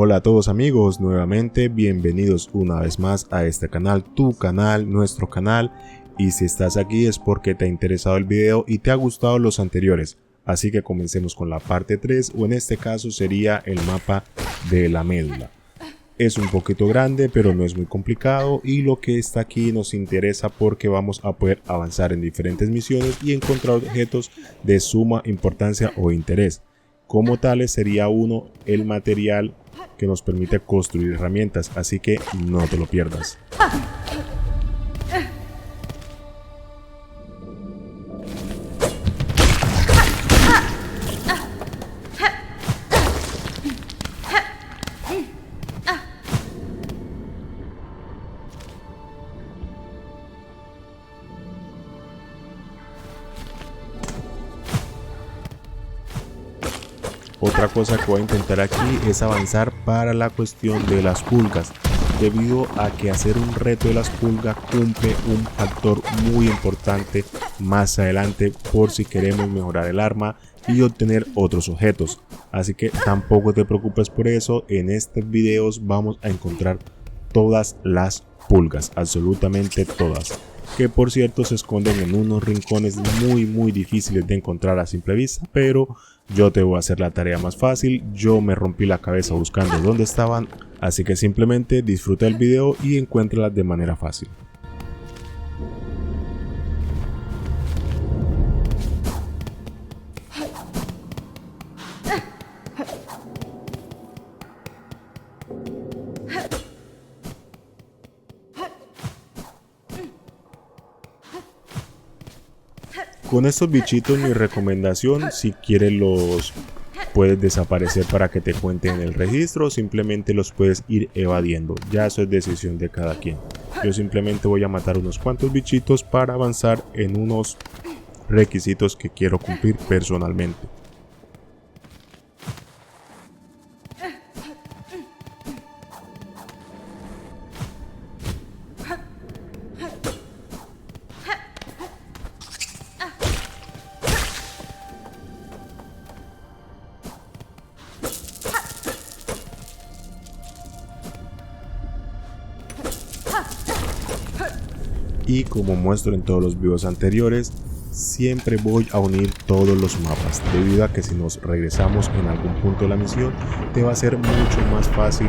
Hola a todos amigos, nuevamente bienvenidos una vez más a este canal, tu canal, nuestro canal, y si estás aquí es porque te ha interesado el video y te ha gustado los anteriores, así que comencemos con la parte 3, o en este caso sería el mapa de la médula. Es un poquito grande pero no es muy complicado y lo que está aquí nos interesa porque vamos a poder avanzar en diferentes misiones y encontrar objetos de suma importancia o interés. Como tales sería uno el material que nos permite construir herramientas, así que no te lo pierdas. Otra cosa que voy a intentar aquí es avanzar para la cuestión de las pulgas, debido a que hacer un reto de las pulgas cumple un factor muy importante más adelante por si queremos mejorar el arma y obtener otros objetos. Así que tampoco te preocupes por eso, en estos videos vamos a encontrar todas las pulgas, absolutamente todas, que por cierto se esconden en unos rincones muy difíciles de encontrar a simple vista, pero yo te voy a hacer la tarea más fácil. Yo me rompí la cabeza buscando dónde estaban, así que simplemente disfruta el video y encuéntralas de manera fácil. Con estos bichitos mi recomendación, si quieres los puedes desaparecer para que te cuenten en el registro, o simplemente los puedes ir evadiendo, ya eso es decisión de cada quien. Yo simplemente voy a matar unos cuantos bichitos para avanzar en unos requisitos que quiero cumplir personalmente. Y como muestro en todos los videos anteriores, siempre voy a unir todos los mapas, debido a que si nos regresamos en algún punto de la misión, te va a ser mucho más fácil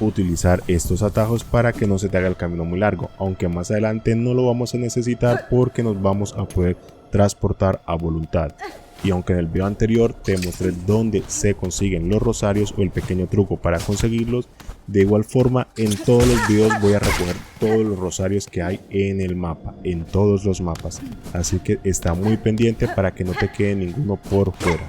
utilizar estos atajos para que no se te haga el camino muy largo, aunque más adelante no lo vamos a necesitar porque nos vamos a poder transportar a voluntad. Y aunque en el video anterior te mostré dónde se consiguen los rosarios o el pequeño truco para conseguirlos, de igual forma en todos los videos voy a recoger todos los rosarios que hay en el mapa, en todos los mapas, así que está muy pendiente para que no te quede ninguno por fuera.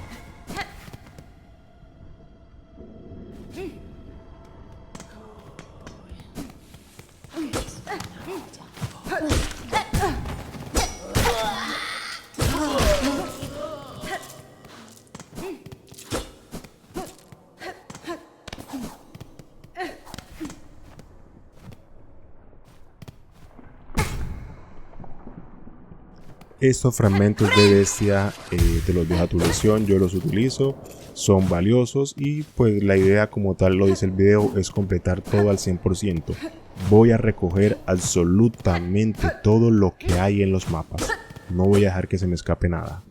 Estos fragmentos de bestia te los dejo a tu elección, yo los utilizo, son valiosos y pues la idea como tal lo dice el video es completar todo al 100%. Voy a recoger absolutamente todo lo que hay en los mapas, no voy a dejar que se me escape nada.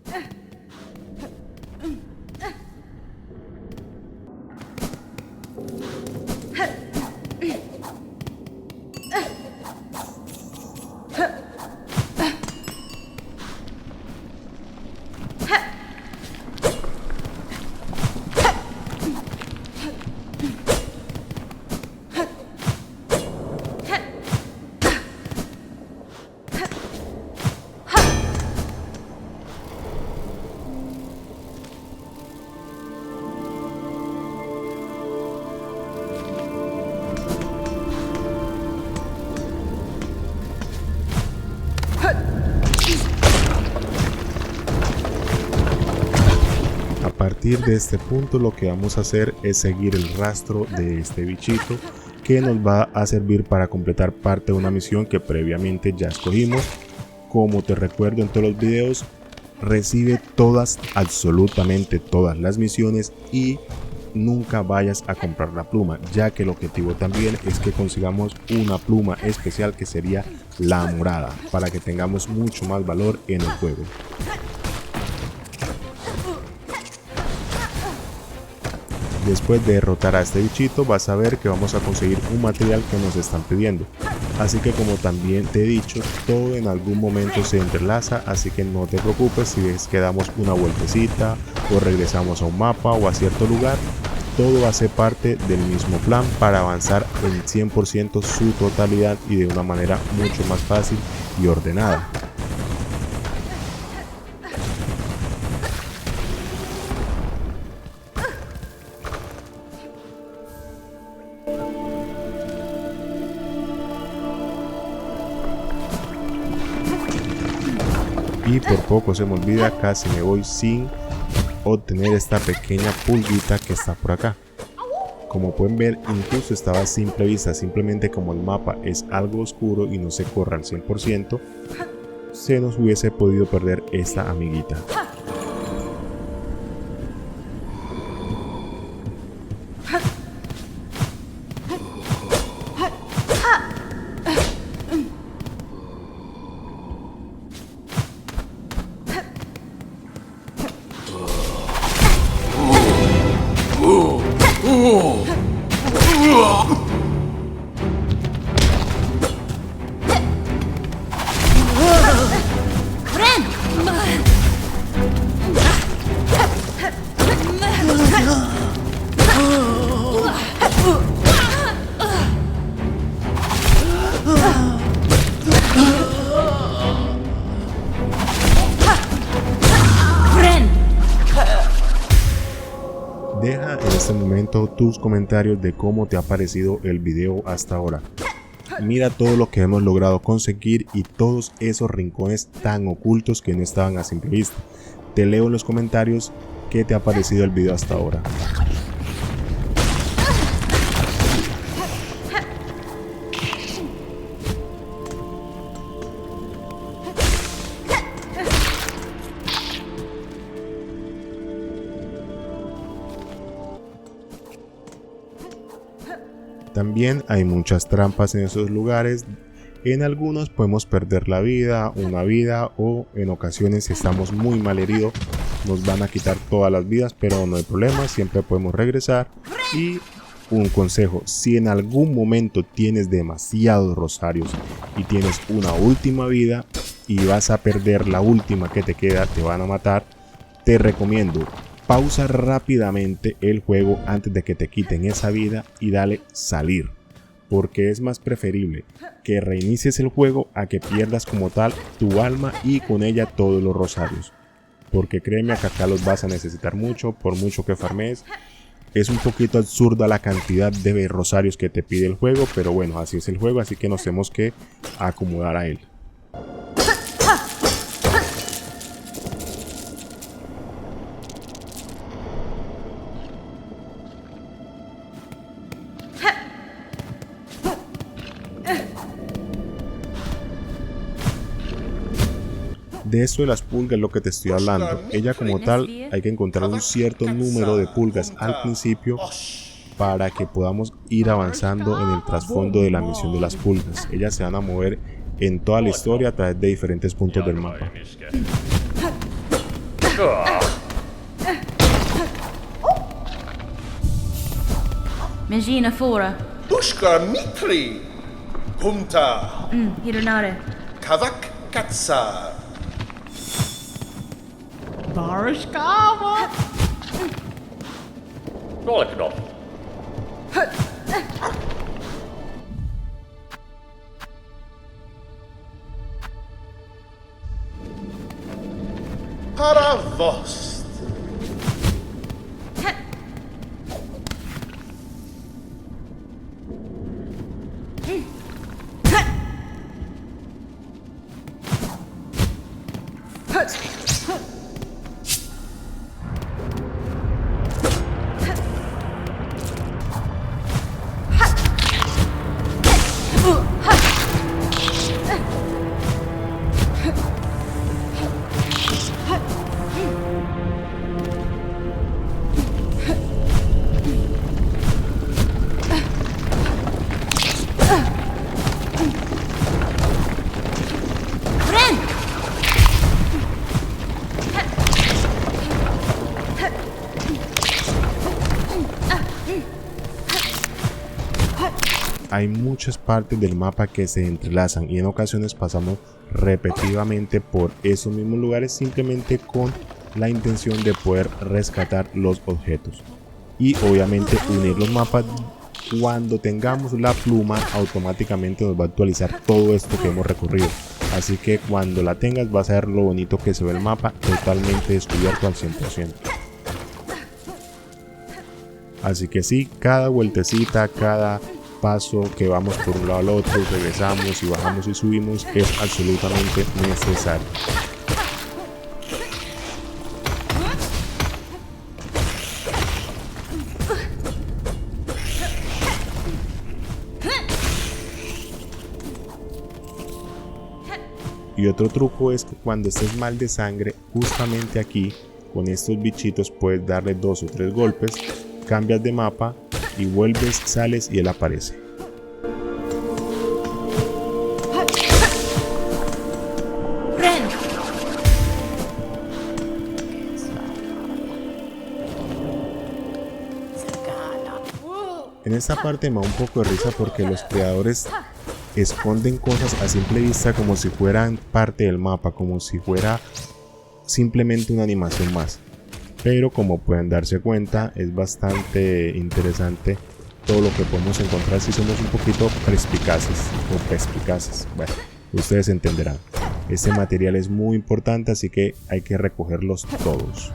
A partir de este punto lo que vamos a hacer es seguir el rastro de este bichito que nos va a servir para completar parte de una misión que previamente ya escogimos. Como te recuerdo en todos los videos, recibe todas, absolutamente todas las misiones y nunca vayas a comprar la pluma, ya que el objetivo también es que consigamos una pluma especial que sería la morada, para que tengamos mucho más valor en el juego. Después de derrotar a este bichito, vas a ver que vamos a conseguir un material que nos están pidiendo. Así que, como también te he dicho, todo en algún momento se entrelaza, así que no te preocupes si ves que damos una vueltecita o regresamos a un mapa o a cierto lugar. Todo va a ser parte del mismo plan para avanzar en 100% su totalidad y de una manera mucho más fácil y ordenada. Y por poco se me olvida, casi me voy sin obtener esta pequeña pulguita que está por acá. Como pueden ver, incluso estaba a simple vista, simplemente como el mapa es algo oscuro y no se corre al 100%, se nos hubiese podido perder esta amiguita. Deja en este momento tus comentarios de cómo te ha parecido el video hasta ahora. Mira todo lo que hemos logrado conseguir y todos esos rincones tan ocultos que no estaban a simple vista. Te leo en los comentarios qué te ha parecido el video hasta ahora. También hay muchas trampas en esos lugares. En algunos podemos perder la vida, una vida, o en ocasiones si estamos muy mal heridos nos van a quitar todas las vidas, pero no hay problema, siempre podemos regresar. Y un consejo, si en algún momento tienes demasiados rosarios y tienes una última vida y vas a perder la última que te queda, te van a matar, te recomiendo pausa rápidamente el juego antes de que te quiten esa vida y dale salir, porque es más preferible que reinicies el juego a que pierdas como tal tu alma y con ella todos los rosarios, porque créeme que acá los vas a necesitar mucho, por mucho que farmes. Es un poquito absurda la cantidad de rosarios que te pide el juego, pero bueno, así es el juego, así que nos tenemos que acomodar a él. De esto de las pulgas es lo que te estoy hablando. Ella como tal hay que encontrar un cierto número de pulgas al principio para que podamos ir avanzando en el trasfondo de la misión de las pulgas. Ellas se van a mover en toda la historia a través de diferentes puntos del mapa. Mangina fora. Ushka Mitri. Punta. Hironare. Kavak Katsa. Barashkava. Rolknop. Paravost. hay muchas partes del mapa que se entrelazan y en ocasiones pasamos repetitivamente por esos mismos lugares simplemente con la intención de poder rescatar los objetos. Y obviamente unir los mapas. Cuando tengamos la pluma automáticamente nos va a actualizar todo esto que hemos recorrido, así que cuando la tengas vas a ver lo bonito que se ve el mapa totalmente descubierto al 100%. Así que sí, cada vueltecita, cada paso que vamos por un lado al otro, regresamos y bajamos y subimos es absolutamente necesario. Y otro truco es que cuando estés mal de sangre, justamente aquí con estos bichitos puedes darle 2 o 3 golpes, cambias de mapa y vuelves, sales y él aparece. En esta parte me da un poco de risa porque los creadores esconden cosas a simple vista como si fueran parte del mapa, como si fuera simplemente una animación más. Pero como pueden darse cuenta, es bastante interesante todo lo que podemos encontrar si somos un poquito perspicaces. Bueno, ustedes entenderán. Este material es muy importante, así que hay que recogerlos todos.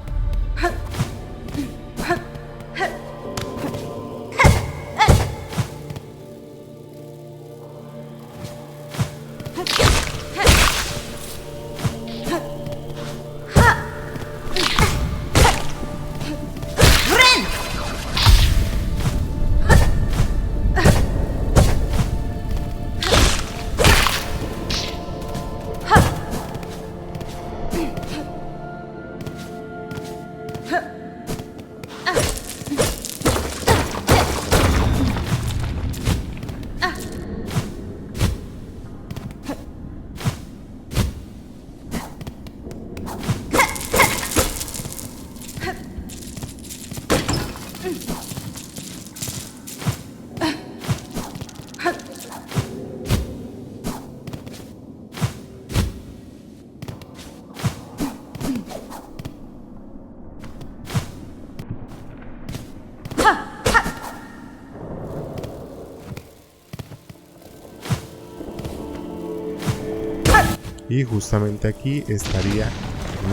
Y justamente aquí estaría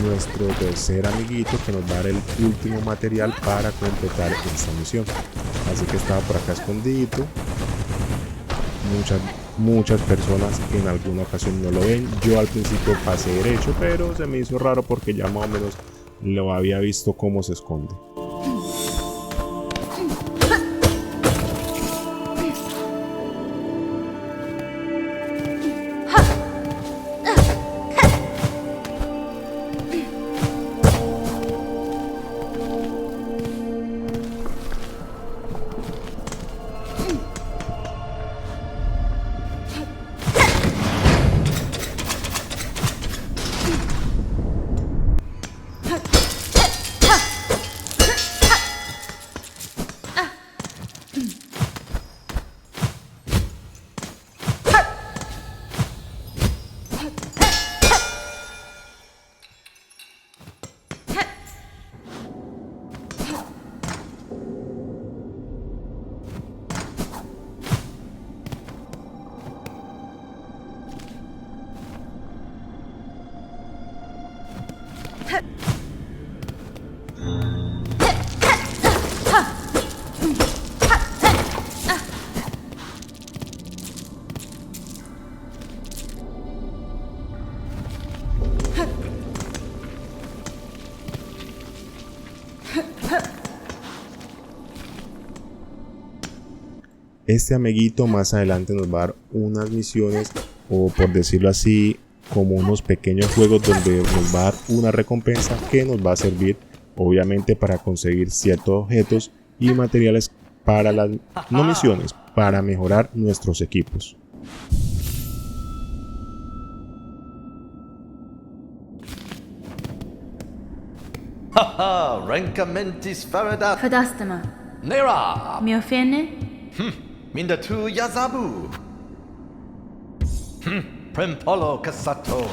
nuestro tercer amiguito que nos va a dar el último material para completar esta misión. Así que estaba por acá escondido. Muchas personas en alguna ocasión no lo ven. Yo al principio pasé derecho, pero se me hizo raro porque ya más o menos lo había visto cómo se esconde. Este amiguito más adelante nos va a dar unas misiones, o por decirlo así, como unos pequeños juegos donde nos va a dar una recompensa que nos va a servir obviamente para conseguir ciertos objetos y materiales para las no misiones, para mejorar nuestros equipos. Haha, Rankamentis Faradat Fadastama. Nera. Miofene. Mindatu Yazabu. Prempolo Kasato.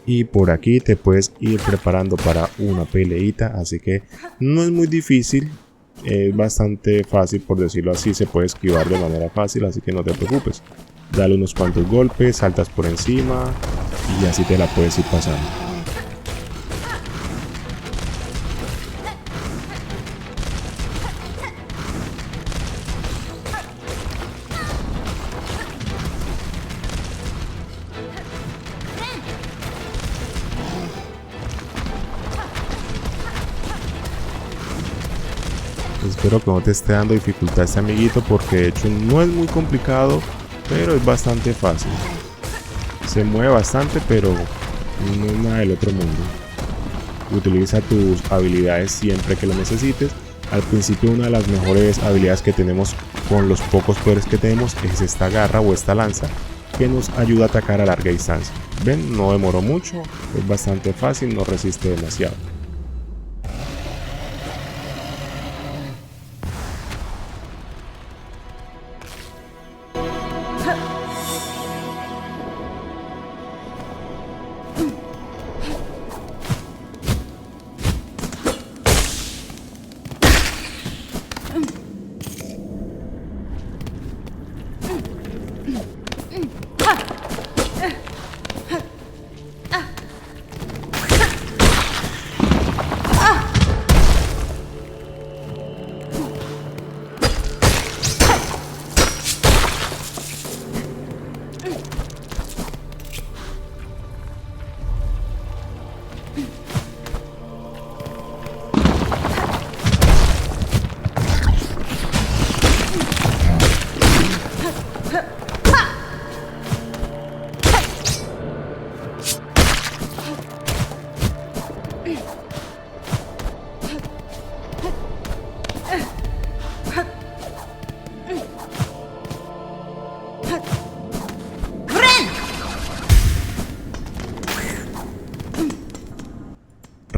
Y por aquí te puedes ir preparando para una peleita, así que no es muy difícil, es bastante fácil, por decirlo así, se puede esquivar de manera fácil, así que no te preocupes. Dale unos cuantos golpes, saltas por encima y así te la puedes ir pasando. Espero que no te esté dando dificultad este amiguito, porque de hecho no es muy complicado, pero es bastante fácil. Se mueve bastante, pero no es nada del otro mundo. Utiliza tus habilidades siempre que lo necesites. Al principio una de las mejores habilidades que tenemos con los pocos poderes que tenemos es esta garra o esta lanza, que nos ayuda a atacar a larga distancia. Ven, no demoró mucho, es bastante fácil, no resiste demasiado.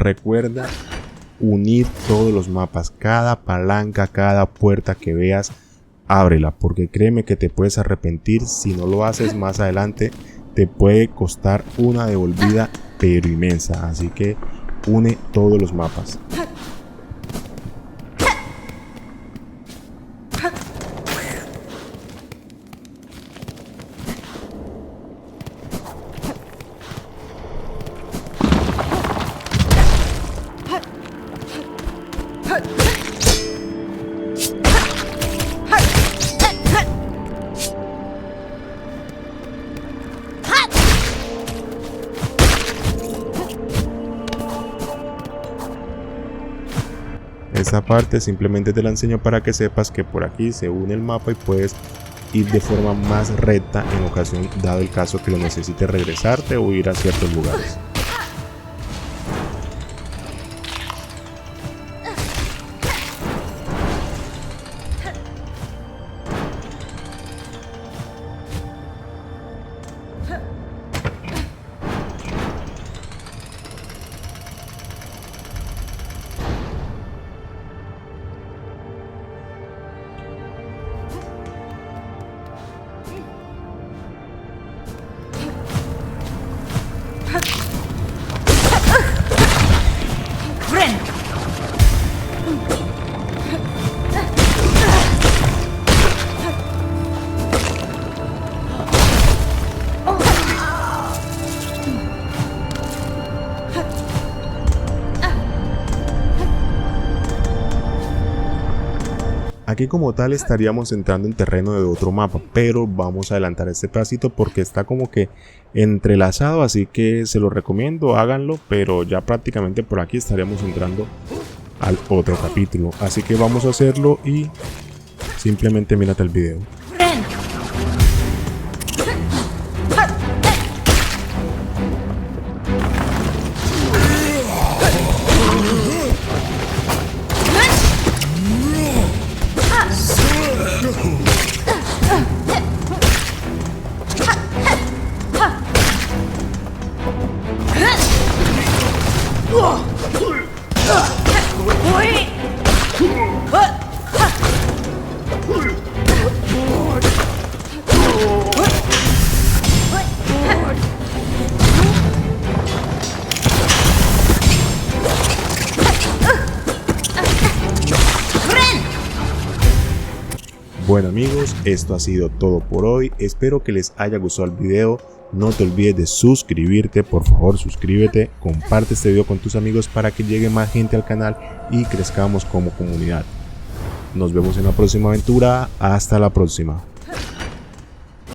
Recuerda unir todos los mapas, cada palanca, cada puerta que veas, ábrela, porque créeme que te puedes arrepentir si no lo haces más adelante. Te puede costar una devolvida pero inmensa, así que une todos los mapas. Esta parte simplemente te la enseño para que sepas que por aquí se une el mapa y puedes ir de forma más recta en ocasión dado el caso que lo necesites regresarte o ir a ciertos lugares. Ren! Aquí como tal estaríamos entrando en terreno de otro mapa, pero vamos a adelantar este pedacito porque está como que entrelazado, así que se lo recomiendo, háganlo, pero ya prácticamente por aquí estaríamos entrando al otro capítulo, así que vamos a hacerlo y simplemente mírate el video. Ren! Bueno amigos, esto ha sido todo por hoy, espero que les haya gustado el video, no te olvides de suscribirte, por favor suscríbete, comparte este video con tus amigos para que llegue más gente al canal y crezcamos como comunidad. Nos vemos en la próxima aventura, hasta la próxima.